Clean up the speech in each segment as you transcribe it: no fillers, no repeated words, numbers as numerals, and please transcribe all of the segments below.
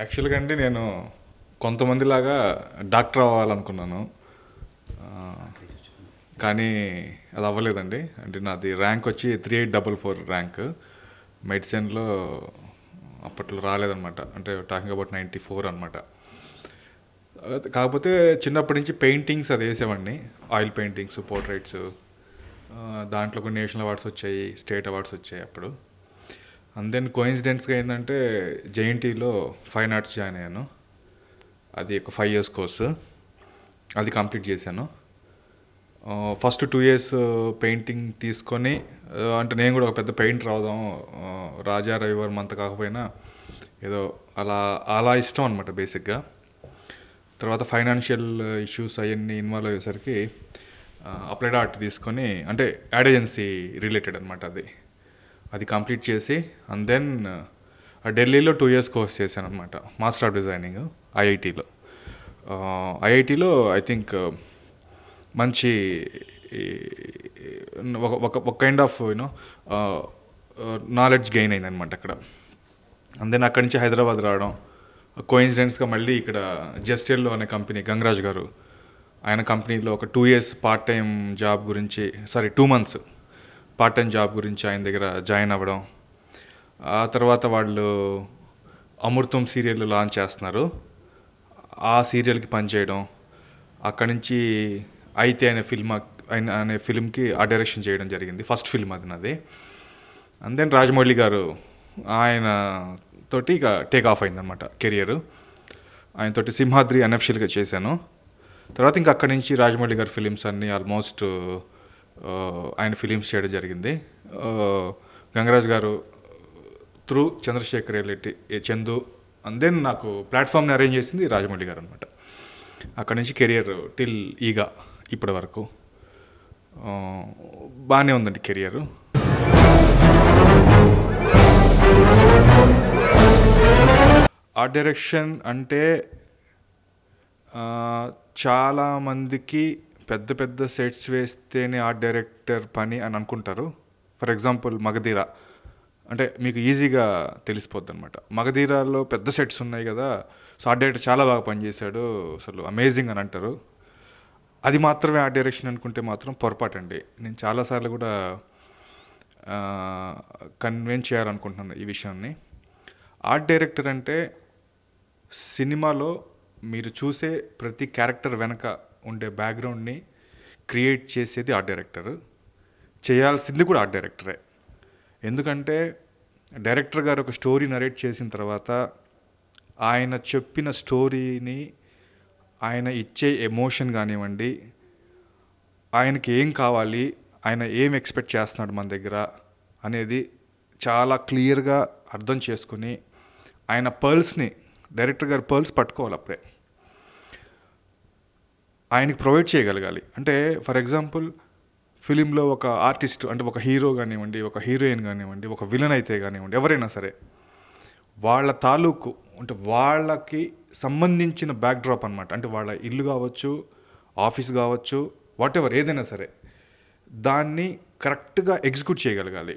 యాక్చువల్గా అండి నేను కొంతమందిలాగా డాక్టర్ అవ్వాలనుకున్నాను. ఆ, కానీ అది అవ్వలేదండి. అంటే నాది ర్యాంక్ వచ్చి 3844 ర్యాంక్. మెడిసిన్లో అప్పట్లో రాలేదన్నమాట. అంటే టాకింగ్ అబౌట్ 94 అనమాట. కాకపోతే చిన్నప్పటి నుంచి పెయింటింగ్స్ అది వేసేవాడిని. Oil paintings, portraits. దాంట్లో కొన్ని నేషనల్ అవార్డ్స్ వచ్చాయి, స్టేట్ అవార్డ్స్ వచ్చాయి అప్పుడు. అండ్ దెన్ కోయిన్సిడెంట్స్గా ఏంటంటే జేఎన్టీలో ఫైన్ ఆర్ట్స్ జాయిన్ అయ్యాను. అది ఒక 5 years కోర్సు. అది కంప్లీట్ చేశాను. ఫస్ట్ 2 years పెయింటింగ్ తీసుకొని, అంటే నేను కూడా ఒక పెద్ద పెయింటర్ అవుదాం, రాజా రవివర్మ అంత కాకపోయినా ఏదో అలా అలా ఇష్టం అనమాట బేసిక్గా. తర్వాత ఫైనాన్షియల్ ఇష్యూస్ అవన్నీ ఇన్వాల్వ్ అయ్యేసరికి అప్లైడ్ ఆర్ట్ తీసుకొని, అంటే యాడ్ ఏజెన్సీ రిలేటెడ్ అనమాట అది కంప్లీట్ చేసి, అండ్ దెన్ ఢిల్లీలో 2 years కోర్స్ చేశాను అనమాట, మాస్టర్ ఆఫ్ డిజైనింగ్ ఐఐటీలో. ఐఐటీలో ఐ థింక్ మంచి ఒక kind of you know knowledge gain అయిందనమాట అక్కడ. అండ్ దెన్ అక్కడి నుంచి హైదరాబాద్ రావడం, కోయిన్సిడెంట్స్గా మళ్ళీ ఇక్కడ జస్టియర్లో అనే కంపెనీ, గంగరాజ్ గారు, ఆయన కంపెనీలో ఒక 2 years పార్ట్ టైం జాబ్ గురించి, 2 months పార్ట్ టైం జాబ్ గురించి ఆయన దగ్గర జాయిన్ అవ్వడం. ఆ తర్వాత వాళ్ళు అమృతం సీరియల్ లాంచ్ చేస్తున్నారు, ఆ సీరియల్కి పనిచేయడం. అక్కడి నుంచి అయితే అనే ఫిల్మ్కి ఆ డైరెక్షన్ చేయడం జరిగింది. ఫస్ట్ ఫిల్మ్ అది నాది. అండ్ దెన్ రాజమౌళి గారు, ఆయన తోటి ఇక టేక్ ఆఫ్ అయిందనమాట కెరియర్. ఆయనతోటి సింహాద్రి అన్అఫిషియల్గా చేశాను. తర్వాత ఇంకా అక్కడి నుంచి రాజమౌళి గారి ఫిలిమ్స్ అన్నీ ఆల్మోస్ట్ ఆయన ఫిలిమ్స్ చేయడం జరిగింది. గంగరాజ్ గారు through Chandrashekar Reddy, Chandu, and then నాకు ప్లాట్ఫామ్ని అరేంజ్ చేసింది రాజమౌళి గారు అనమాట. అక్కడి నుంచి కెరియర్ టిల్ ఈగా ఇప్పటి వరకు బాగానే ఉందండి కెరియర్. ఆర్ట్ డైరెక్షన్ అంటే చాలామందికి పెద్ద పెద్ద సెట్స్ వేస్తేనే ఆర్ట్ డైరెక్టర్ పని అని అనుకుంటారు. ఫర్ ఎగ్జాంపుల్ మగధీర అంటే మీకు ఈజీగా తెలిసిపోద్ది అనమాట. మగధీరాలో పెద్ద సెట్స్ ఉన్నాయి కదా, సో ఆర్ట్ డైరెక్టర్ చాలా బాగా పనిచేశాడు, అసలు అమేజింగ్ అని అంటారు. అది మాత్రమే ఆర్ట్ డైరెక్షన్ అనుకుంటే మాత్రం పొరపాటండి. నేను చాలాసార్లు కూడా కన్విన్స్ చేయాలనుకుంటున్నాను ఈ విషయాన్ని. ఆర్ట్ డైరెక్టర్ అంటే సినిమాలో మీరు చూసే ప్రతి క్యారెక్టర్ వెనక ఉండే బ్యాక్గ్రౌండ్ని క్రియేట్ చేసేది ఆర్ట్ డైరెక్టర్. చేయాల్సింది కూడా ఆర్ట్ డైరెక్టరే. ఎందుకంటే డైరెక్టర్ గారు ఒక స్టోరీ నరేట్ చేసిన తర్వాత ఆయన చెప్పిన స్టోరీని, ఆయన ఇచ్చే ఎమోషన్ కానివ్వండి, ఆయనకి ఏం కావాలి, ఆయన ఏం ఎక్స్పెక్ట్ చేస్తున్నాడు మన దగ్గర అనేది చాలా క్లియర్గా అర్థం చేసుకుని, ఆయన పర్ల్స్ని, డైరెక్టర్ గారు పర్ల్స్ పట్టుకోవాలి, అప్పుడే ఆయనకి ప్రొవైడ్ చేయగలగాలి. అంటే ఫర్ ఎగ్జాంపుల్ ఫిలింలో ఒక ఆర్టిస్ట్, అంటే ఒక హీరో కానివ్వండి, ఒక హీరోయిన్ కానివ్వండి, ఒక విలన్ అయితే కానివ్వండి, ఎవరైనా సరే వాళ్ళ తాలూకు, అంటే వాళ్ళకి సంబంధించిన బ్యాక్డ్రాప్ అనమాట. అంటే వాళ్ళ ఇల్లు కావచ్చు, ఆఫీస్ కావచ్చు, వాట్ ఎవర్ ఏదైనా సరే దాన్ని కరెక్ట్గా ఎగ్జిక్యూట్ చేయగలగాలి.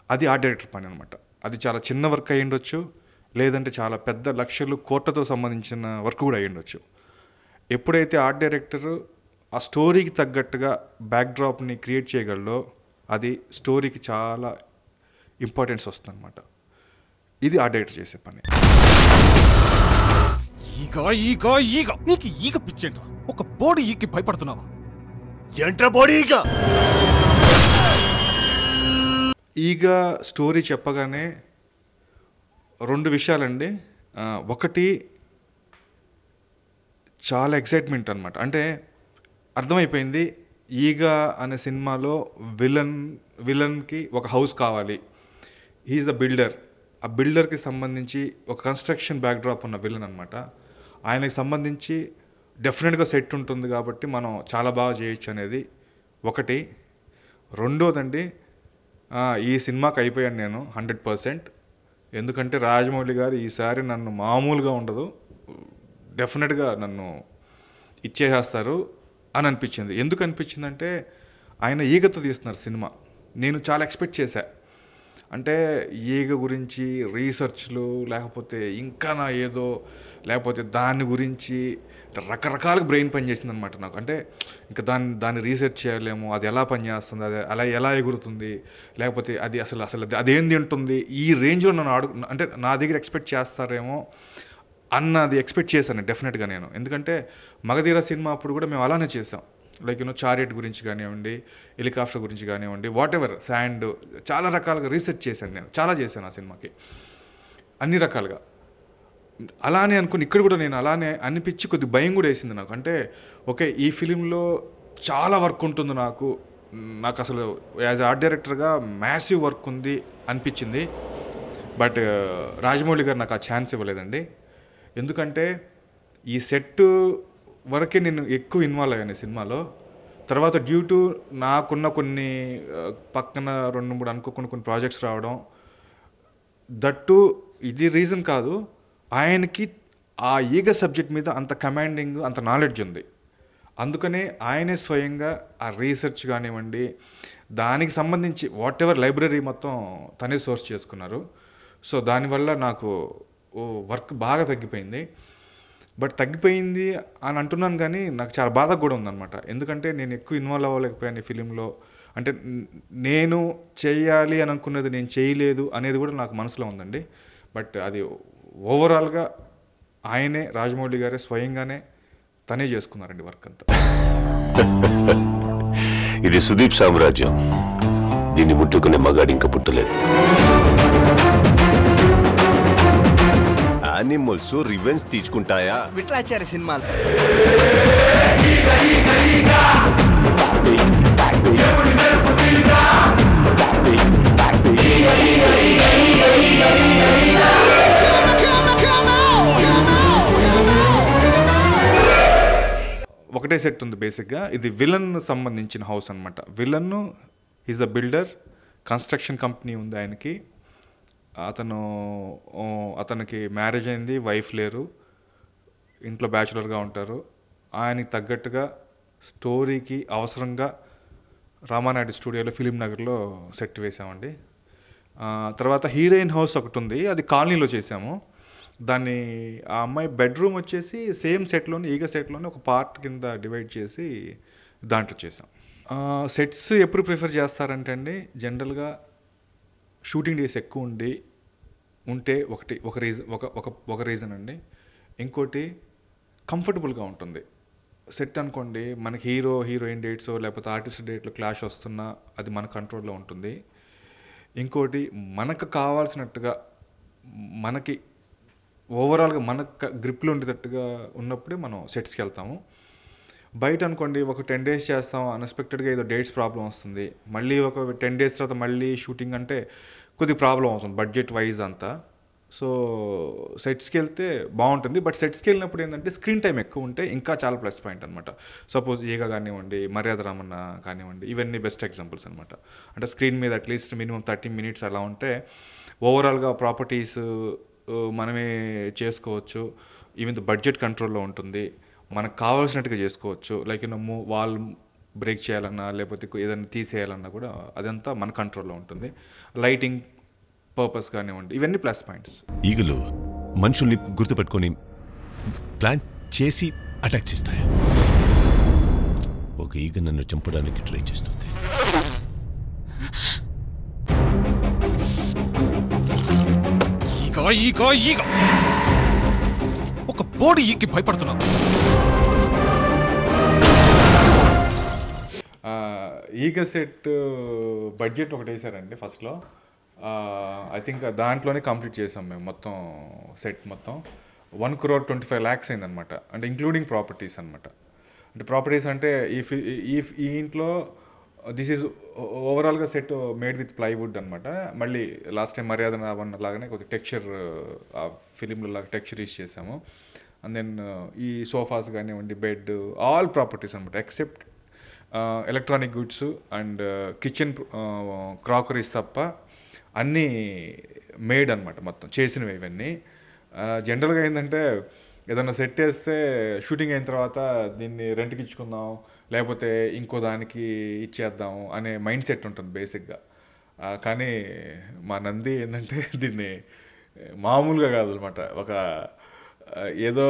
అది ఆర్ట్ డైరెక్టర్ పని అనమాట. అది చాలా చిన్న వర్క్ అయ్యి ఉండొచ్చు, లేదంటే చాలా పెద్ద లక్షలు కోట్లతో సంబంధించిన వర్క్ కూడా అయ్యి ఉండొచ్చు. ఎప్పుడైతే ఆర్ట్ డైరెక్టర్ ఆ స్టోరీకి తగ్గట్టుగా బ్యాక్డ్రాప్ని క్రియేట్ చేయగలడో అది స్టోరీకి చాలా ఇంపార్టెన్స్ వస్తుంది అనమాట. ఇది ఆర్ట్ డైరెక్టర్ చేసే పని. నీకు ఈగ పిచ్చేంట్రా? ఒక బోర్డు ఈకి భయపడుతున్నావా? ఏంట్రా బోడీ ఈగ స్టోరీ చెప్పగానే 2 విషయాలండి. ఒకటి చాలా ఎక్సైట్మెంట్ అనమాట. అంటే అర్థమైపోయింది, ఈగ అనే సినిమాలో విలన్కి ఒక హౌస్ కావాలి, హీఈస్ ద బిల్డర్. ఆ బిల్డర్కి సంబంధించి ఒక కన్స్ట్రక్షన్ బ్యాక్డ్రాప్ ఉన్న విలన్ అనమాట. ఆయనకి సంబంధించి డెఫినెట్గా సెట్ ఉంటుంది కాబట్టి మనం చాలా బాగా చేయొచ్చు అనేది ఒకటి. రెండోదండి, ఈ సినిమాకి అయిపోయాను నేను 100%. ఎందుకంటే రాజమౌళి గారు ఈసారి నన్ను మామూలుగా ఉండదు, డెఫినెట్గా నన్ను ఇచ్చేసేస్తారు అని అనిపించింది. ఎందుకు అనిపించిందంటే ఆయన ఈగతో తీస్తున్నారు సినిమా. నేను చాలా ఎక్స్పెక్ట్ చేశా. అంటే ఈగ గురించి రీసెర్చ్లు లేకపోతే ఇంకా నా ఏదో లేకపోతే దాని గురించి రకరకాలుగా బ్రెయిన్ పనిచేసింది అనమాట నాకు. అంటే ఇంకా దాన్ని రీసెర్చ్ చేయలేము, అది ఎలా పనిచేస్తుంది, అది అలా ఎలా ఎగురుతుంది, లేకపోతే అది అసలు అదేంది ఉంటుంది, ఈ రేంజ్లో నన్ను అంటే నా దగ్గర ఎక్స్పెక్ట్ చేస్తారేమో అన్నది ఎక్స్పెక్ట్ చేశాను డెఫినెట్గా నేను. ఎందుకంటే మగధీర సినిమా అప్పుడు కూడా మేము అలానే చేసాం. లైక్ చారియట్ గురించి కానివ్వండి, హెలికాప్టర్ గురించి కానివ్వండి, వాట్ ఎవర్, శాండ్, చాలా రకాలుగా రీసెర్చ్ చేశాను నేను, చాలా చేశాను ఆ సినిమాకి అన్ని రకాలుగా. అలానే అనుకుని ఇక్కడ కూడా నేను అలానే అనిపించి కొద్ది భయం కూడా వేసింది నాకు. అంటే ఓకే, ఈ ఫిలింలో చాలా వర్క్ ఉంటుంది నాకు అసలు యాజ్ ఆర్ట్ డైరెక్టర్గా మ్యాసివ్ వర్క్ ఉంది అనిపించింది. బట్ రాజమౌళి గారు నాకు ఆ ఛాన్స్ ఇవ్వలేదండి. ఎందుకంటే ఈ సెట్ వరకే నేను ఎక్కువ ఇన్వాల్వ్ అయ్యాను సినిమాలో. తర్వాత డ్యూ టు నాకున్న కొన్ని పక్కన 2-3 అనుకోకుండా కొన్ని ప్రాజెక్ట్స్ రావడం, దట్టు ఇది రీజన్ కాదు, ఆయనకి ఆ ఈగ సబ్జెక్ట్ మీద అంత కమాండింగ్, అంత నాలెడ్జ్ ఉంది. అందుకనే ఆయనే స్వయంగా ఆ రీసెర్చ్ కానివ్వండి, దానికి సంబంధించి వాట్ ఎవర్ లైబ్రరీ మొత్తం తనే సోర్స్ చేసుకున్నారు. సో దానివల్ల నాకు వర్క్ బాగా తగ్గిపోయింది. బట్ తగ్గిపోయింది అని అంటున్నాను కానీ నాకు చాలా బాధ కూడా ఉందన్నమాట. ఎందుకంటే నేను ఎక్కువ ఇన్వాల్వ్ అవ్వలేకపోయాను ఈ ఫిలింలో. అంటే నేను చేయాలి అని అనుకున్నది నేను చేయలేదు అనేది కూడా నాకు మనసులో ఉందండి. బట్ అది ఓవరాల్గా ఆయనే, రాజమౌళి గారే స్వయంగానే తనే చేసుకున్నారండి వర్క్ అంతా. ఇది సుదీప్ సామ్రాజ్యం. దీన్ని ముట్టుకునే మగాడు ఇంకా పుట్టలేదు. Animals revenge తీసుకుంటాయా? విట్లాచారి సినిమాలు ఒకటే సెట్ ఉంది బేసిక్గా. ఇది విలన్ సంబంధించిన హౌస్ అనమాట. Villain is a builder, construction company ఉంది ఆయనకి. అతనికి మ్యారేజ్ అయింది, వైఫ్ లేరు, ఇంట్లో బ్యాచులర్గా ఉంటారు. ఆయనకి తగ్గట్టుగా స్టోరీకి అవసరంగా రామానాయుడు స్టూడియోలో ఫిలిం నగర్లో సెట్ వేసామండి. తర్వాత హీరోయిన్ హౌస్ ఒకటి ఉంది, అది కాలనీలో చేసాము. దాన్ని ఆ అమ్మాయి బెడ్రూమ్ వచ్చేసి సేమ్ సెట్లోనే, ఈగ సెట్లోనే ఒక పార్ట్ కింద డివైడ్ చేసి దాంట్లో చేసాం. సెట్స్ ఎప్పుడు ప్రిఫర్ చేస్తారంటే అండి, జనరల్గా షూటింగ్ డేస్ ఎక్కువ ఉంటే ఒక రీజన్ అండి. ఇంకోటి కంఫర్టబుల్గా ఉంటుంది సెట్. అనుకోండి మనకి హీరోయిన్ డేట్స్ లేకపోతే ఆర్టిస్ట్ డేట్లు క్లాష్ వస్తున్నా అది మన కంట్రోల్లో ఉంటుంది. ఇంకోటి మనకు కావాల్సినట్టుగా మనకి ఓవరాల్గా మనకు గ్రిప్లో ఉండేటట్టుగా ఉన్నప్పుడే మనం సెట్స్కి వెళ్తాము. బయట అనుకోండి ఒక 10 days చేస్తాం, అన్ఎక్స్పెక్టెడ్గా ఏదో డేట్స్ ప్రాబ్లం వస్తుంది, మళ్ళీ ఒక 10 days తర్వాత మళ్ళీ షూటింగ్ అంటే కొద్దిగా ప్రాబ్లం అవుతుంది బడ్జెట్ వైజ్ అంతా. సో సెట్స్కి వెళ్తే బాగుంటుంది. బట్ సెట్స్కి వెళ్ళినప్పుడు ఏంటంటే స్క్రీన్ టైం ఎక్కువ ఉంటే ఇంకా చాలా ప్లస్ పాయింట్ అనమాట. సపోజ్ ఈగ కానివ్వండి, మర్యాద రామన్న కానివ్వండి, ఇవన్నీ బెస్ట్ ఎగ్జాంపుల్స్ అనమాట. అంటే స్క్రీన్ మీద అట్లీస్ట్ మినిమం 30 minutes అలా ఉంటే ఓవరాల్గా ప్రాపర్టీస్ మనమే చేసుకోవచ్చు. ఈవెన్ బడ్జెట్ కంట్రోల్లో ఉంటుంది, మనకు కావాల్సినట్టుగా చేసుకోవచ్చు. లైక్ వాల్ బ్రేక్ చేయాలన్నా లేకపోతే ఏదైనా తీసేయాలన్నా కూడా అదంతా మన కంట్రోల్లో ఉంటుంది. లైటింగ్ పర్పస్ కానివ్వండి, ఇవన్నీ ప్లస్ పాయింట్స్. ఈగలు మనుషుల్ని గుర్తుపెట్టుకొని ప్లాన్ చేసి అటాక్ చేస్తాయి. ఒక ఈగ నన్ను చంపడానికి ట్రై చేస్తుంది. ఈగ ఒక బోర్డు ఈకి భయపడుతున్నావు. ఈగ సెట్ బడ్జెట్ ఒకటి వేసారండి ఫస్ట్లో. ఐ థింక్ దాంట్లోనే కంప్లీట్ చేసాం మేము మొత్తం సెట్ మొత్తం 1,25 lakhs అయిందనమాట. అంటే ఇంక్లూడింగ్ ప్రాపర్టీస్ అనమాట. అంటే ప్రాపర్టీస్ అంటే ఈ ఇంట్లో దిస్ ఈజ్ ఓవరాల్గా సెట్ మేడ్ విత్ ప్లైవుడ్ అనమాట. మళ్ళీ లాస్ట్ టైం మర్యాద రావన్న లాగానే కొద్దిగా టెక్స్చర్ ఆ ఫిలింలో లాగా టెక్స్చర్ యూస్ చేసాము. అండ్ దెన్ ఈ సోఫాస్ కానివ్వండి, బెడ్, ఆల్ ప్రాపర్టీస్ అనమాట except electronic goods and kitchen crockeries తప్ప అన్నీ మేడ్ అనమాట, మొత్తం చేసినవి ఇవన్నీ. జనరల్గా ఏంటంటే ఏదైనా సెట్ వేస్తే షూటింగ్ అయిన తర్వాత దీన్ని రెంట్కి ఇచ్చుకుందాం లేకపోతే ఇంకో దానికి ఇచ్చేద్దాం అనే మైండ్ సెట్ ఉంటుంది బేసిక్గా. కానీ మా నంది ఏంటంటే దీన్ని మామూలుగా కాదనమాట. ఏదో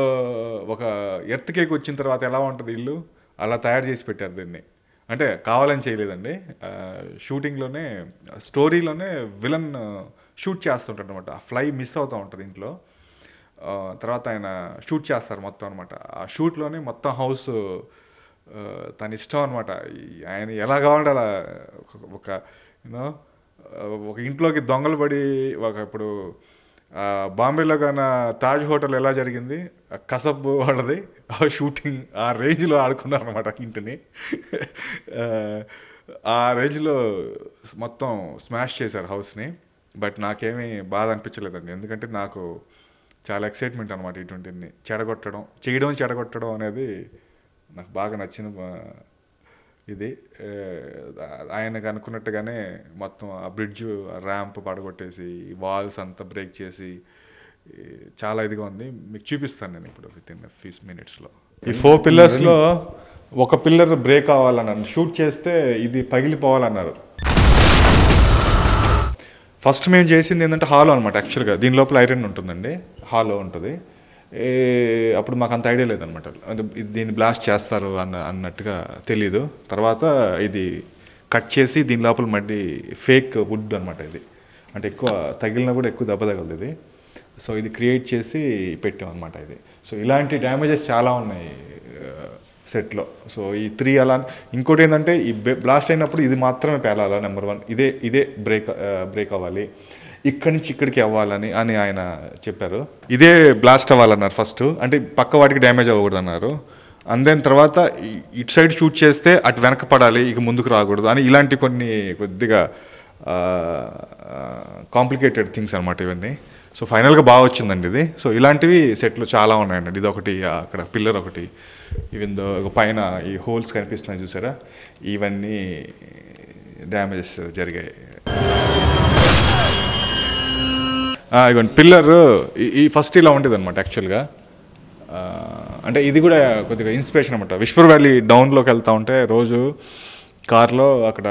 ఒక ఎర్త్ కేక్ వచ్చిన తర్వాత ఎలా ఉంటుంది ఇల్లు అలా తయారు చేసి పెట్టారు దీన్ని. అంటే కావాలని చేయలేదండి. షూటింగ్లోనే స్టోరీలోనే విలన్ షూట్ చేస్తుంటాడు అనమాట. ఆ ఫ్లై మిస్ అవుతూ ఉంటుంది ఇంట్లో. తర్వాత ఆయన షూట్ చేస్తారు మొత్తం అనమాట. ఆ షూట్లోనే మొత్తం హౌస్ తన ఇష్టం అనమాట. ఆయన ఎలా కావాలంటే అలా ఒక యూనో ఒక ఇంట్లోకి దొంగలు పడి ఇప్పుడు బాంబేలో కన్నా తాజ్ హోటల్ ఎలా జరిగింది, కసబ్ వాళ్ళది షూటింగ్ ఆ రేంజ్లో ఆడుకున్నారనమాట ఇంటిని. ఆ రేంజ్లో మొత్తం స్మాష్ చేశారు హౌస్ని. బట్ నాకేమీ బాధ అనిపించలేదండి, ఎందుకంటే నాకు చాలా ఎక్సైట్మెంట్ అనమాట ఇటువంటిని చెడగొట్టడం అనేది నాకు బాగా నచ్చిన ఇది. ఆయనకు అనుకున్నట్టుగానే మొత్తం ఆ బ్రిడ్జ్ ర్యాంప్ పడగొట్టేసి వాల్స్ అంతా బ్రేక్ చేసి చాలా ఇదిగా ఉంది. మీకు చూపిస్తాను నేను ఇప్పుడు వితిన్ ఫ్యూ మినిట్స్లో. ఈ 4 పిల్లర్స్లో ఒక పిల్లర్ బ్రేక్ అవ్వాలన్నారు, షూట్ చేస్తే ఇది పగిలిపోవాలన్నారు. ఫస్ట్ మేము చేసింది ఏంటంటే హాలో అనమాట. యాక్చువల్గా దీని లోపల ఐరన్ ఉంటుందండి, హాలో ఉంటుంది. అప్పుడు మాకు అంత ఐడియా లేదనమాట, దీన్ని బ్లాస్ట్ చేస్తారు అన్నట్టుగా తెలీదు. తర్వాత ఇది కట్ చేసి దీని లోపల మళ్ళీ ఫేక్ వుడ్ అనమాట ఇది, అంటే ఎక్కువ తగిలినా కూడా ఎక్కువ దెబ్బ తగలదు ఇది. సో ఇది క్రియేట్ చేసి పెట్టాం అనమాట ఇది. సో ఇలాంటి డ్యామేజెస్ చాలా ఉన్నాయి సెట్లో. సో ఈ 3 అలా. ఇంకోటి ఏంటంటే ఈ బ్లాస్ట్ అయినప్పుడు ఇది మాత్రమే పేలాలా, నెంబర్ 1 ఇదే బ్రేక్ అవ్వాలి, ఇక్కడి నుంచి ఇక్కడికి అవ్వాలని ఆయన చెప్పారు. ఇదే బ్లాస్ట్ అవ్వాలన్నారు ఫస్ట్, అంటే పక్క వాటికి డ్యామేజ్ అవ్వకూడదు అన్నారు. అందేన్ తర్వాత ఇటు సైడ్ షూట్ చేస్తే అటు వెనక పడాలి, ఇక ముందుకు రాకూడదు అని ఇలాంటి కొన్ని కొద్దిగా కాంప్లికేటెడ్ థింగ్స్ అనమాట ఇవన్నీ. సో ఫైనల్గా బాగా వచ్చిందండి ఇది. సో ఇలాంటివి సెట్లు చాలా ఉన్నాయండి. ఇది ఒకటి, అక్కడ పిల్లర్ ఒకటి, ఈవెన్ ఒక పైన ఈ హోల్స్ కనిపిస్తున్నాయి చూసారా, ఇవన్నీ డ్యామేజెస్ జరిగాయి. ఇవ్వండి పిల్లర్ ఈ ఫస్ట్ ఇలా ఉండేది అనమాట యాక్చువల్గా. అంటే ఇది కూడా కొద్దిగా ఇన్స్పిరేషన్ అనమాట. విష్పూర్ వ్యాలీ డౌన్లోకి వెళ్తూ ఉంటే రోజు కార్లో అక్కడ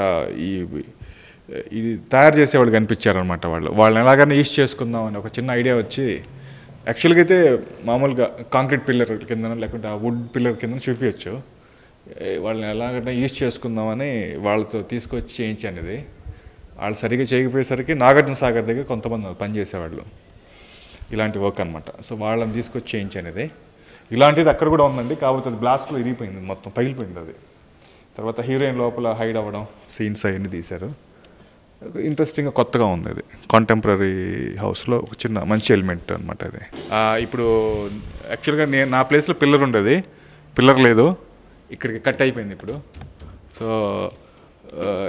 ఇది తయారు చేసేవాళ్ళు కనిపించారనమాట. వాళ్ళని ఎలాగైనా ఈస్ట్ చేసుకుందాం అని ఒక చిన్న ఐడియా వచ్చి, యాక్చువల్గా అయితే మామూలుగా కాంక్రీట్ పిల్లర్ కింద లేకుంటే ఆ వుడ్ పిల్లర్ కింద చూపించచ్చు, వాళ్ళని ఎలాగైనా ఈస్ట్ చేసుకుందామని వాళ్ళతో తీసుకొచ్చి చేయించాను ఇది. వాళ్ళు సరిగ్గా చేయకపోయేసరికి నాగార్జున సాగర్ దగ్గర కొంతమంది పనిచేసేవాళ్ళు ఇలాంటి వర్క్ అనమాట. సో వాళ్ళని తీసుకొచ్చి చేయించాను ఇది. ఇలాంటిది అక్కడ కూడా ఉందండి, కాకపోతే అది బ్లాస్ట్లో ఇరిగిపోయింది, మొత్తం పగిలిపోయింది అది. తర్వాత హీరోయిన్ లోపల హైడ్ అవ్వడం సీన్స్ అవన్నీ తీశారు. ఇంట్రెస్టింగ్గా కొత్తగా ఉంది అది. కాంటెంపరీ హౌస్లో ఒక చిన్న మంచి ఎలిమెంట్ అనమాట అది. ఇప్పుడు యాక్చువల్గా నా ప్లేస్లో పిల్లర్ ఉండేది, పిల్లర్ లేదు, ఇక్కడికి కట్ అయిపోయింది ఇప్పుడు. సో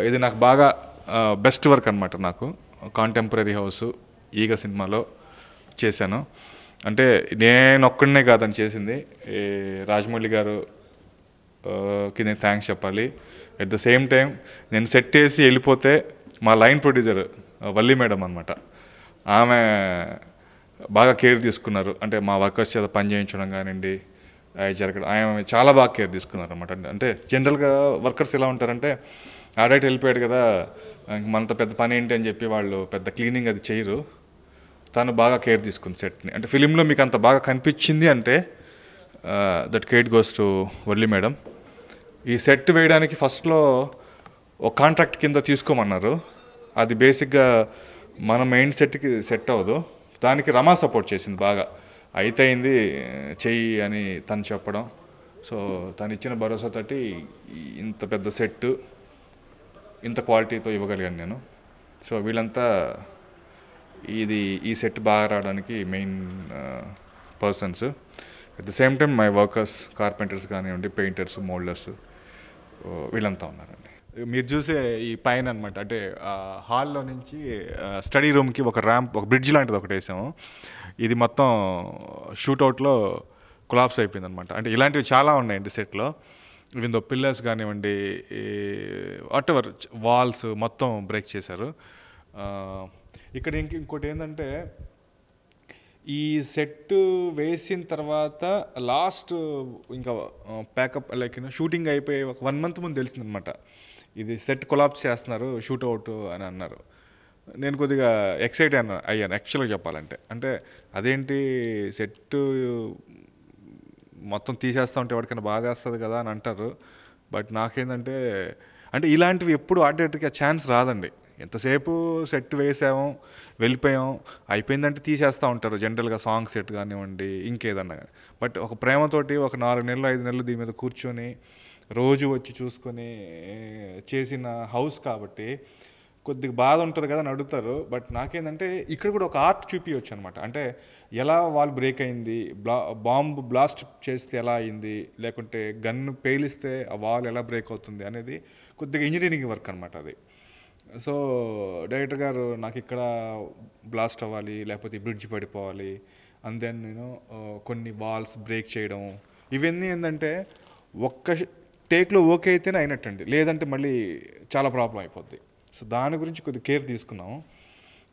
ఇది నాకు బాగా బెస్ట్ వర్క్ అనమాట. నాకు కాంటెంపరీ హౌస్ ఈగ సినిమాలో చేశాను. అంటే నేను ఒక్కడనే కాదని చేసింది, రాజమౌళి గారుకి నేను థ్యాంక్స్ చెప్పాలి. ఎట్ ద సేమ్ టైం నేను సెట్ చేసి వెళ్ళిపోతే మా లైన్ ప్రొడ్యూసర్ వల్లి మేడం అనమాట, ఆమె బాగా కేర్ తీసుకున్నారు. అంటే మా వర్కర్స్ చేత పని చేయించడం కానివ్వండి, అవి జరగడం, ఆమె చాలా బాగా కేర్ తీసుకున్నారు అనమాట. అంటే జనరల్గా వర్కర్స్ ఎలా ఉంటారంటే, ఆడైతే వెళ్ళిపోయాడు కదా మనతో పెద్ద పని ఏంటి అని చెప్పి వాళ్ళు పెద్ద క్లీనింగ్ అది చేయరు. తను బాగా కేర్ తీసుకుంది సెట్ని. అంటే ఫిలింలో మీకు అంత బాగా కనిపించింది అంటే that credit goes to Valli madam. ఈ సెట్ వేయడానికి ఫస్ట్లో ఒక కాంట్రాక్ట్ కింద తీసుకోమన్నారు. అది బేసిక్గా మన మెయిన్ సెట్కి సెట్ అవ్వదు, దానికి రమా సపోర్ట్ చేసింది బాగా. అయింది చెయ్యి అని తను చెప్పడం. సో తను ఇచ్చిన భరోసాతోటి ఇంత పెద్ద సెట్ ఇంత క్వాలిటీతో ఇవ్వగలిగాను నేను. సో వీళ్ళంతా ఈ సెట్ బాగా రావడానికి main persons. At the same time my workers, carpenters కానివ్వండి, పెయింటర్స్, మోల్డర్స్, వీళ్ళంతా ఉన్నారండి. మీరు చూసే ఈ పైన అనమాట, అంటే హాల్లో నుంచి స్టడీ రూమ్కి ఒక ర్యాంప్, ఒక బ్రిడ్జ్ లాంటిది ఒకటి వేసాము. ఇది మొత్తం షూట్అవుట్లో కొలాప్స్ అయిపోయింది అనమాట. అంటే ఇలాంటివి చాలా ఉన్నాయండి సెట్లో. ఈవెన్ దో పిల్లర్స్ కానివ్వండి, వాట్ ఎవర్ వాల్స్ మొత్తం బ్రేక్ చేశారు. ఇక్కడ ఇంకోటి ఏంటంటే, ఈ సెట్ వేసిన తర్వాత లాస్ట్ ఇంకా ప్యాకప్ లైక్ షూటింగ్ అయిపోయి ఒక 1 month ముందు తెలిసిందనమాట, ఇది సెట్ కొలాప్స్ చేస్తున్నారు, షూట్అవుట్ అని అన్నారు. నేను కొద్దిగా ఎక్సైట్ అయ్యాను యాక్చువల్గా చెప్పాలంటే. అంటే అదేంటి సెట్ మొత్తం తీసేస్తూ ఉంటే ఎవరికైనా బాధేస్తుంది కదా అని అంటారు. బట్ నాకేంటంటే అంటే ఇలాంటివి ఎప్పుడు ఆడేటికి ఛాన్స్ రాదండి. ఎంతసేపు సెట్ వేసాము వెళ్ళిపోయాం అయిపోయిందంటే తీసేస్తూ ఉంటారు జనరల్గా సాంగ్ సెట్ కానివ్వండి ఇంకేదన్నా కానీ. బట్ ఒక ప్రేమతోటి ఒక 4 నెలలు 5 నెలలు దీని మీద కూర్చొని రోజు వచ్చి చూసుకొని చేసిన హౌస్ కాబట్టి కొద్దిగా బాధ ఉంటుంది కదా అని అడుగుతారు. బట్ నాకేంటంటే ఇక్కడ కూడా ఒక ఆర్ట్ చూపించవచ్చు అనమాట. అంటే ఎలా వాల్ బ్రేక్ అయింది, బాంబు బ్లాస్ట్ చేస్తే ఎలా అయింది, లేకుంటే గన్ను పేలిస్తే ఆ వాల్ ఎలా బ్రేక్ అవుతుంది అనేది కొద్దిగా ఇంజనీరింగ్ వర్క్ అనమాట అది. సో డైరెక్టర్ గారు నాకు ఇక్కడ బ్లాస్ట్ అవ్వాలి, లేకపోతే బ్రిడ్జ్ పడిపోవాలి, అండ్ దెన్ నేను కొన్ని వాల్స్ బ్రేక్ చేయడం, ఇవన్నీ ఏంటంటే ఒక్క టేక్లో ఓకే అయితేనే అయినట్టండి, లేదంటే మళ్ళీ చాలా ప్రాబ్లం అయిపోద్ది. సో దాని గురించి కొద్దిగా కేర్ తీసుకున్నాము.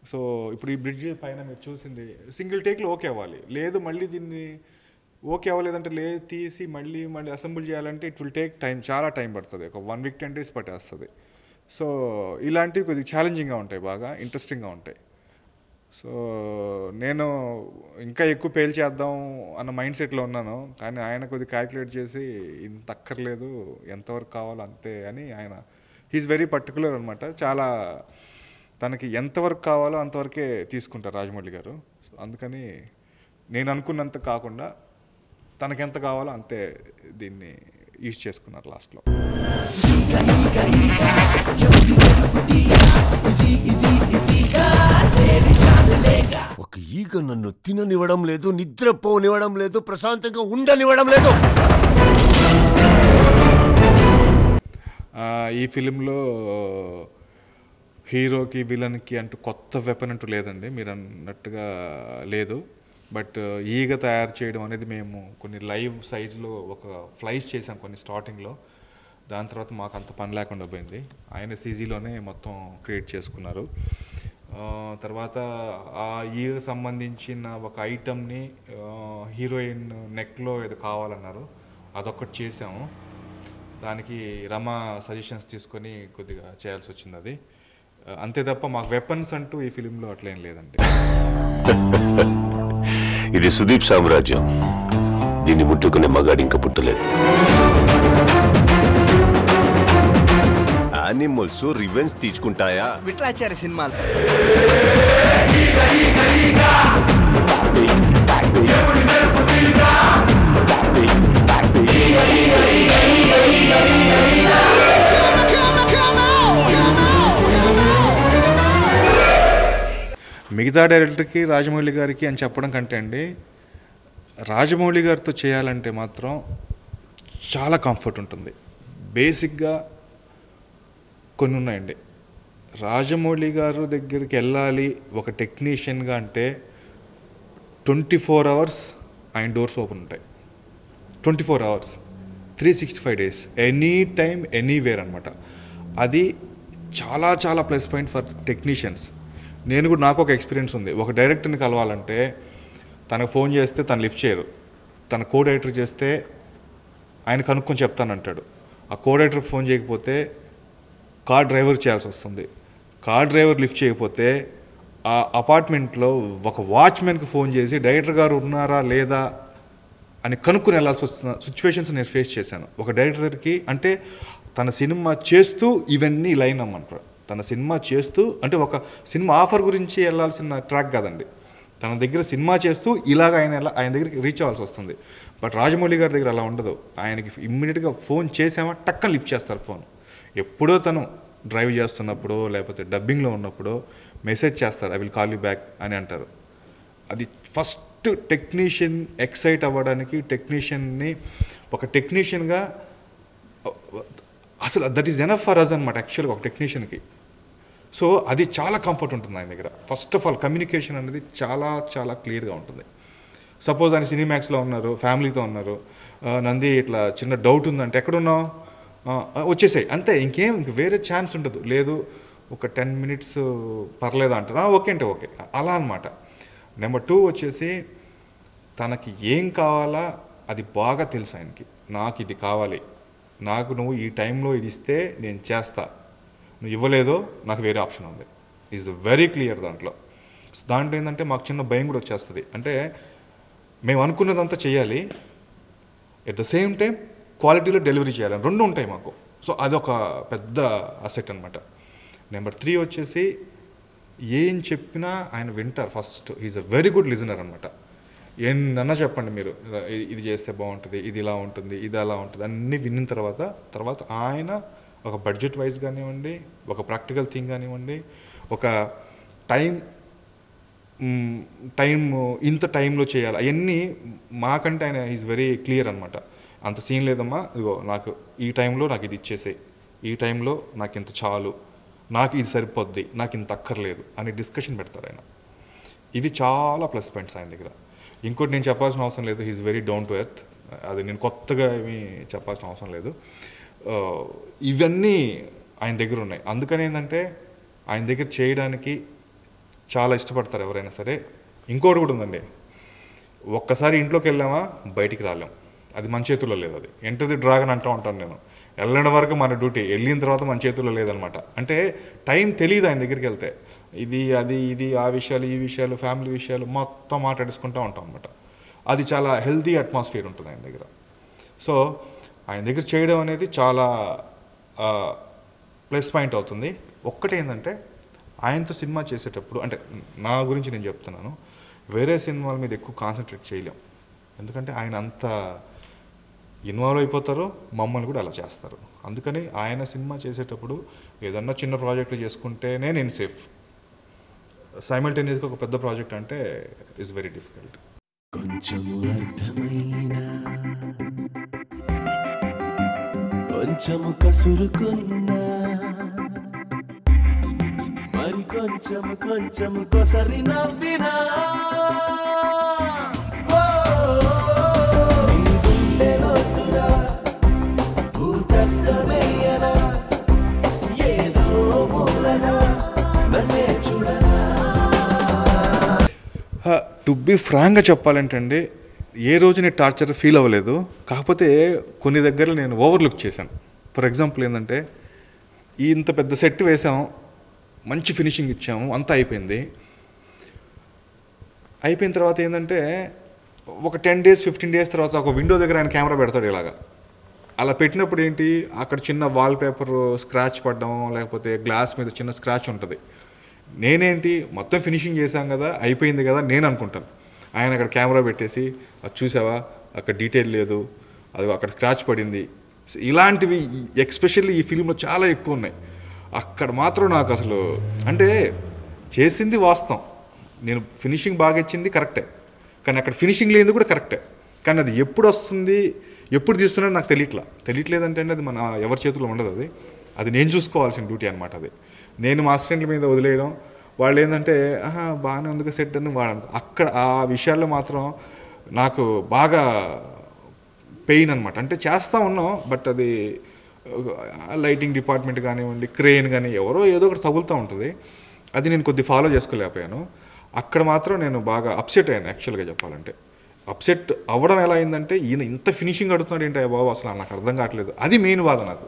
సో ఇప్పుడు ఈ బ్రిడ్జ్ పైన మీరు చూసింది సింగిల్ టేక్లో ఓకే అవ్వాలి, లేదు మళ్ళీ దీన్ని ఓకే అవ్వలేదంటే తీసి మళ్ళీ అసెంబుల్ చేయాలంటే ఇట్ విల్ టేక్ టైం, చాలా టైం పడుతుంది, ఒక 1 వీక్ 10 డేస్ పట్టేస్తుంది. సో ఇలాంటివి కొద్దిగా ఛాలెంజింగ్గా ఉంటాయి, బాగా ఇంట్రెస్టింగ్గా ఉంటాయి. సో నేను ఇంకా ఎక్కువ పేల్చేద్దాం అన్న మైండ్ సెట్లో ఉన్నాను, కానీ ఆయన కొద్దిగా క్యాల్కులేట్ చేసి ఇంత అక్కర్లేదు, ఎంతవరకు కావాలో అంతే అని ఆయన హీఈస్ వెరీ పర్టికులర్ అనమాట. చాలా తనకి ఎంతవరకు కావాలో అంతవరకే తీసుకుంటారు రాజమౌళి గారు. సో అందుకని నేను అనుకున్నంత కాకుండా తనకి ఎంత కావాలో అంతే దీన్ని యూజ్ చేసుకున్నారు లాస్ట్లో. ఒక ఈగ నన్ను తిననివ్వడం లేదు, నిద్రపోనివ్వడం లేదు, ప్రశాంతంగా ఉండనివ్వడం లేదు. ఈ ఫిలింలో హీరోకి విలన్కి అంటూ కొత్త వెపన్ అంటూ లేదండి, మీరు అన్నట్టుగా లేదు. బట్ ఈగ తయారు చేయడం అనేది మేము కొన్ని లైవ్ సైజులో ఒక ఫ్లైస్ చేసాం కొన్ని స్టార్టింగ్లో, దాని తర్వాత మాకు అంత పని లేకుండా పోయింది, ఆయన సీజీలోనే మొత్తం క్రియేట్ చేసుకున్నారు. తర్వాత ఆ ఈగ సంబంధించిన ఒక ఐటమ్ని హీరోయిన్ నెక్లో ఏదో కావాలన్నారు, అదొక్కటి చేసాము. దానికి రమా సజెషన్స్ తీసుకొని కొద్దిగా చేయాల్సి వచ్చింది అది, అంతే తప్ప మాకు వెపన్స్ అంటూ ఈ ఫిలింలో అట్లేం లేదండి. ఇది సుదీప్ సామ్రాజ్యం, దీన్ని ముట్టుకునే మగాడు ఇంకా పుట్టలేదు. Animals revenge తీసుకుంటాయా? విట్లాచారి సినిమాలు మిగతా డైరెక్టర్కి రాజమౌళి గారికి అని చెప్పడం కంటే అండి, రాజమౌళి గారితో చేయాలంటే మాత్రం చాలా కంఫర్ట్ ఉంటుంది. బేసిక్గా కొన్ని ఉన్నాయండి. రాజమౌళి గారు దగ్గరికి వెళ్ళాలి ఒక టెక్నీషియన్గా అంటే 24 hours ఆయన డోర్స్ ఓపెన్ ఉంటాయి. 24 hours 365 days any time anywhere అనమాట. అది చాలా చాలా ప్లస్ పాయింట్ ఫర్ టెక్నీషియన్స్. నాకు ఒక ఎక్స్పీరియన్స్ ఉంది. ఒక డైరెక్టర్ని కలవాలంటే తనకు ఫోన్ చేస్తే తను లిఫ్ట్ చేయరు, తన కో డైరెక్టర్ చేస్తే ఆయన కనుక్కొని చెప్తానంటాడు. ఆ కో డైరెక్టర్కి ఫోన్ చేయకపోతే కార్ డ్రైవర్ చేయాల్సి వస్తుంది. కార్ డ్రైవర్ లిఫ్ట్ చేయకపోతే ఆ అపార్ట్మెంట్లో ఒక వాచ్మెన్కి ఫోన్ చేసి డైరెక్టర్ గారు ఉన్నారా లేదా అని కనుక్కుని వెళ్ళాల్సి వస్తున్న సిచ్యువేషన్స్ నేను ఫేస్ చేశాను. ఒక డైరెక్టర్కి అంటే తన సినిమా చేస్తూ ఇవన్నీ లైన్ అమ్మంటారు. తన సినిమా చేస్తూ అంటే ఒక సినిమా ఆఫర్ గురించి వెళ్ళాల్సిన ట్రాక్ కాదండి, తన దగ్గర సినిమా చేస్తూ ఇలాగ ఆయన దగ్గరికి రీచ్ అవ్వాల్సి వస్తుంది. బట్ రాజమౌళి గారి దగ్గర అలా ఉండదు. ఆయనకి ఇమ్మీడియట్గా ఫోన్ చేసామా టక్కన లిఫ్ట్ చేస్తారు ఫోన్. ఎప్పుడో తను డ్రైవ్ చేస్తున్నప్పుడు లేకపోతే డబ్బింగ్లో ఉన్నప్పుడు మెసేజ్ చేస్తారు, I will call you back అని అంటారు. అది ఫస్ట్ టెక్నీషియన్ ఎక్సైట్ అవ్వడానికి, టెక్నీషియన్ని ఒక టెక్నీషియన్గా అసలు that is enough for us అనమాట యాక్చువల్గా ఒక టెక్నీషియన్కి. సో అది చాలా కంఫర్ట్ ఉంటుంది ఆయన దగ్గర. ఫస్ట్ ఆఫ్ ఆల్ కమ్యూనికేషన్ అనేది చాలా చాలా క్లియర్గా ఉంటుంది. సపోజ్ ఆయన సినిమాక్స్లో ఉన్నారు, ఫ్యామిలీతో ఉన్నారు, నంది ఇట్లా చిన్న డౌట్ ఉందంటే ఎక్కడున్నావు, వచ్చేసాయి అంతే, ఇంకేం వేరే ఛాన్స్ ఉండదు. లేదు ఒక 10 minutes పర్లేదా అంటారా, ఓకే అంటే ఓకే, అలా అనమాట. నెంబర్ 2 వచ్చేసి తనకి ఏం కావాలా అది బాగా తెలుసు ఆయనకి. నాకు ఇది కావాలి, నాకు నువ్వు ఈ టైంలో ఇది ఇస్తే నేను చేస్తా, నువ్వు ఇవ్వలేదో నాకు వేరే ఆప్షన్ ఉంది, ఈజ్ వెరీ క్లియర్ దాంట్లో. దాంట్లో ఏంటంటే మాకు చిన్న భయం కూడా వచ్చేస్తుంది. అంటే మేము అనుకున్నదంతా చేయాలి, ఎట్ ద సేమ్ టైం క్వాలిటీలో డెలివరీ చేయాలని రెండు ఉంటాయి మాకు. సో అదొక పెద్ద అసెట్ అనమాట. నెంబర్ 3 వచ్చేసి ఏం చెప్పినా ఆయన వింటారు. First is a very good listener అనమాట. ఏంటన్నా చెప్పండి మీరు, ఇది చేస్తే బాగుంటుంది, ఇది ఇలా ఉంటుంది, ఇది అలా ఉంటుంది, అన్నీ విన్న తర్వాత ఆయన ఒక బడ్జెట్ వైజ్ కానివ్వండి, ఒక ప్రాక్టికల్ థింగ్ కానివ్వండి, ఒక టైం ఇంత టైంలో చేయాలి అవన్నీ మాకంటే ఆయన ఈజ్ వెరీ క్లియర్ అనమాట. అంత సీన్ లేదమ్మా, ఇదిగో నాకు ఈ టైంలో నాకు ఇది ఇచ్చేసేయి, ఈ టైంలో నాకు ఇంత చాలు, నాకు ఇది సరిపోద్ది, నాకు ఇంత అక్కర్లేదు అని డిస్కషన్ పెడతారు ఆయన. ఇవి చాలా ప్లస్ పాయింట్స్ ఆయన దగ్గర. ఇంకోటి నేను చెప్పాల్సిన అవసరం లేదు, he is very down to earth. అది నేను కొత్తగా ఏమీ చెప్పాల్సిన అవసరం లేదు. ఇవన్నీ ఆయన దగ్గర ఉన్నాయి. అందుకని ఏంటంటే ఆయన దగ్గర చేయడానికి చాలా ఇష్టపడతారు ఎవరైనా సరే. ఇంకోటి కూడా ఉందండి, ఒక్కసారి ఇంట్లోకి వెళ్ళామా బయటికి రాలేం, అది మన చేతుల్లో లేదు. అది ఎంటర్ ది డ్రాగన్ అంటూ ఉంటాను నేను. వెళ్ళడం వరకు మన డ్యూటీ, వెళ్ళిన తర్వాత మన చేతుల్లో లేదనమాట. అంటే టైం తెలియదు ఆయన దగ్గరికి వెళ్తే. ఇది అది ఇది ఆ విషయాలు ఈ విషయాలు ఫ్యామిలీ విషయాలు మొత్తం మాట్లాడుకుంటూ ఉంటాం అనమాట. అది చాలా హెల్తీ అట్మాస్ఫియర్ ఉంటుంది ఆయన దగ్గర. సో ఆయన దగ్గర చేయడం అనేది చాలా ప్లస్ పాయింట్ అవుతుంది. ఒక్కటేంటంటే ఆయనతో సినిమా చేసేటప్పుడు, అంటే నా గురించి నేను చెప్తున్నాను, వేరే సినిమాల మీద ఎక్కువ కాన్సన్ట్రేట్ చేయలేం. ఎందుకంటే ఆయన అంత ఇన్వాల్వ్ అయిపోతారు, మమ్మల్ని కూడా అలా చేస్తారు. అందుకని ఆయన సినిమా చేసేటప్పుడు ఏదన్నా చిన్న ప్రాజెక్టులు చేసుకుంటేనే నేను సేఫ్. సైమల్టేనియస్గా ఒక పెద్ద ప్రాజెక్ట్ అంటే ఇట్స్ వెరీ డిఫికల్ట్. కొంచెము అర్థమైన కొంచెము కసురుకున్నా మరి కొంచెము కొసరి నవ్వినా టు బి ఫ్రాంక్గా చెప్పాలంటే అండి, ఏ రోజు నేను టార్చర్ ఫీల్ అవ్వలేదు. కాకపోతే కొన్ని దగ్గర నేను ఓవర్లుక్ చేశాను. ఫర్ ఎగ్జాంపుల్ ఏంటంటే, ఇంత పెద్ద సెట్ వేసాము, మంచి ఫినిషింగ్ ఇచ్చాము, అంతా అయిపోయింది. అయిపోయిన తర్వాత ఏంటంటే ఒక 10 days 15 days తర్వాత ఒక విండో దగ్గర ఆయన కెమెరా పెడతాడు ఇలాగా. అలా పెట్టినప్పుడు ఏంటి, అక్కడ చిన్న వాల్ పేపర్ స్క్రాచ్ పడడం, లేకపోతే గ్లాస్ మీద చిన్న స్క్రాచ్ ఉంటుంది. నేనేంటి మొత్తం ఫినిషింగ్ చేశాం కదా, అయిపోయింది కదా నేను అనుకుంటాను. ఆయన అక్కడ కెమెరా పెట్టేసి అది చూసావా అక్కడ డీటెయిల్ లేదు, అది అక్కడ స్క్రాచ్ పడింది. ఇలాంటివి ఎక్స్పెషల్లీ ఈ ఫిలింలో చాలా ఎక్కువ ఉన్నాయి. అక్కడ మాత్రం నాకు అసలు, అంటే చేసింది వాస్తవం, నేను ఫినిషింగ్ బాగా ఇచ్చింది కరెక్టే, కానీ అక్కడ ఫినిషింగ్ లేనిది కూడా కరెక్టే. కానీ అది ఎప్పుడు వస్తుంది, ఎప్పుడు తీస్తున్నది నాకు తెలియట్లేదంటే అది మన ఎవరి చేతుల్లో ఉండదు. అది నేను చూసుకోవాల్సిన డ్యూటీ అనమాట. అది నేను మా అసిస్టెంట్ల మీద వదిలేయడం, వాళ్ళు ఏంటంటే బాగానే ఉంది సెట్ అని వాడు అక్కడ ఆ విషయాల్లో మాత్రం నాకు బాగా పెయిన్ అనమాట. అంటే చేస్తూ ఉన్నాం, బట్ అది లైటింగ్ డిపార్ట్మెంట్ కానివ్వండి, క్రేన్ కానీ ఎవరో ఏదో ఒకటి తగులుతూ ఉంటుంది. అది నేను కొద్ది ఫాలో చేసుకోలేకపోయాను. అక్కడ మాత్రం నేను బాగా అప్సెట్ అయ్యాను. యాక్చువల్గా చెప్పాలంటే అప్సెట్ అవ్వడం ఎలా అయిందంటే, ఈయన ఇంత ఫినిషింగ్ అడుగుతున్నాడు ఏంటి బాబు, అసలు నాకు అర్థం కావట్లేదు. అది మెయిన్ బాధ నాకు.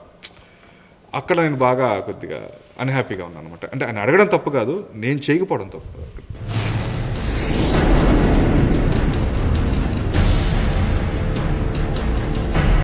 అక్కడ నేను బాగా కొద్దిగా అన్హ్యాపీగా ఉన్నాను అనమాట. అంటే ఆయన అడగడం తప్పు కాదు, నేను చేయకపోవడం తప్పు.